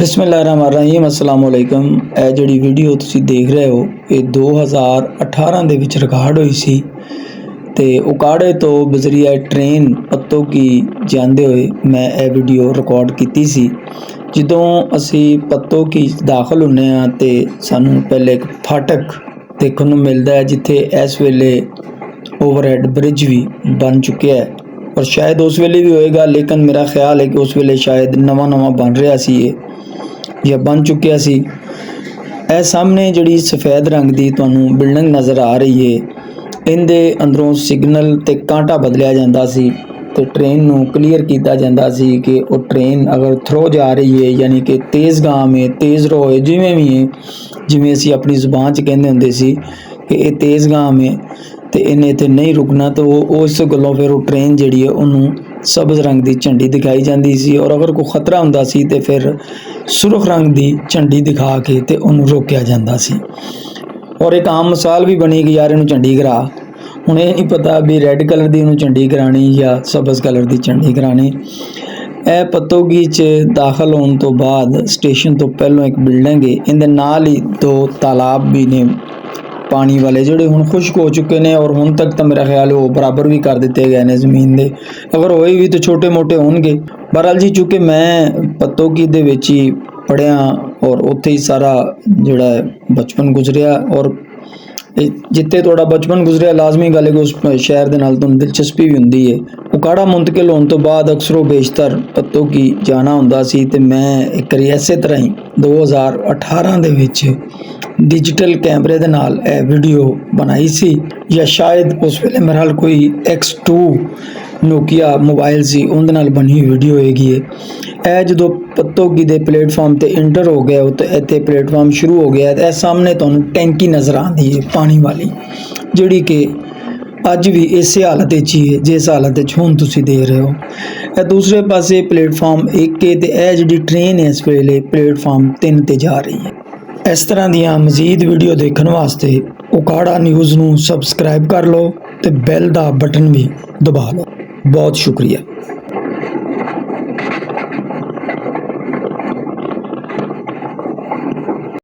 ਬਿਸਮਿਲ੍ਲਾਹਿਰਰਹਿਮਾनिर्रहीम अस्सलामुअलैकुम। ਇਹ ਜਿਹੜੀ ਵੀਡੀਓ ਤੁਸੀਂ ਦੇਖ ਰਹੇ ਹੋ ਇਹ 2018 ਦੇ ਵਿੱਚ ਰਿਕਾਰਡ ਹੋਈ ਸੀ ਤੇ ਉਕਾੜੇ ਤੋਂ ਬਜ਼ਰੀਆ ਟ੍ਰੇਨ ਪੱਤੋ ਕੀ ਜਾਂਦੇ ਹੋਏ ਮੈਂ ਇਹ ਵੀਡੀਓ ਰਿਕਾਰਡ ਕੀਤੀ ਸੀ। ਜਦੋਂ ਅਸੀਂ ਪੱਤੋ ਕੀ ਦਾਖਲ ਹੁੰਨੇ ਆ ਤੇ ਸਾਨੂੰ ਪਹਿਲੇ ਇੱਕ ਫਾਟਕ ਦੇਖਣ ਨੂੰ ਮਿਲਦਾ ਹੈ ਜਿੱਥੇ ਇਸ ਵੇਲੇ ओवरहेड ब्रिज भी बन चुके है और शायद उस वेले भी होएगा, लेकिन मेरा ख्याल है कि उस वेले शायद नवा बन रहा सी या बन चुकिया सी। ए सामने जिहड़ी सफ़ेद रंग की तुहानूं बिल्डिंग नज़र आ रही है, इहदे अंदरों सिग्नल ते कांटा बदलिया जांदा सी ते ट्रेन नूं क्लीयर किया जांदा सी कि वो ट्रेन अगर थ्रो जा रही है यानी कि तेज़गाम है, तेज़ रो है, जिवें भी है, जिवें असीं अपनी ज़ुबान च कहंदे हुंदे सी कि ये तेज़गाम है तो इन्हें इत्थे नहीं रुकना। तो उस गलों फिर वो ट्रेन जिहड़ी है उन्होंने सबज रंग की झंडी दिखाई जाती सी और अगर कोई खतरा हुंदा सी तो फिर सुरख रंग की झंडी दिखा के ते उन्होंने रोकया जाता सी। और एक आम मिसाल भी बनी कि यार इन्हूं झंडी करा, हुण ये नहीं पता भी रैड कलर की इन्हूं झंडी करानी या सबज कलर की झंडी करानी। ए पत्तोगी च दाखिल होने तो बाद स्टेशन तो पहलों एक बिल्डिंग है, इहदे नाल ही दो तालाब भी ने पानी वाले जोड़े हुण खुश्क हो चुके हैं और हुण तक तो मेरा ख्याल है वो बराबर भी कर दिते गए ने जमीन दे, अगर होए भी तो छोटे मोटे होणगे। बहरहाल जी चूँकि मैं पत्तोगी दे विच ही पढ़िया और उत्थे ही सारा जिहड़ा बचपन गुजरिया और जिते थोड़ा बचपन गुजरिया लाजमी गल है कि उस शहर के नाल तुहानूं दिलचस्पी भी हुंदी है। उकाड़ा मुंतकिल होने तो बाद अक्सरों बेशतर पत्तोगी जाना हुंदा सी ते मैं एक बारी इसे तरह ही 2018 दे विच डिजिटल कैमरे दे नाल ए वीडियो बनाई सी या शायद उस वेले मेरे हाल कोई X2 नोकिया मोबाइल सी उहदे नाल बनी वीडियो होएगी है। जो पत्तोगी दे प्लेटफॉर्म ते इंटर हो गया तो इत्थे प्लेटफॉर्म शुरू हो गया है। सामने तुहानूं टैंकी नज़र आती है पानी वाली जिहड़ी कि अज भी इस हालत ही है जिस हालत हुण तुसीं देख रहे हो। दूसरे पासे प्लेटफॉर्म 1 के ते यह जिहड़ी ट्रेन है इस वेले प्लेटफॉर्म 3 ते जा रही है। इस तरह दियां मजीद वीडियो देखने वास्ते उकाड़ा न्यूज़ नूं सबसक्राइब कर लो ते बैल दा बटन भी दबा लो। बहुत शुक्रिया।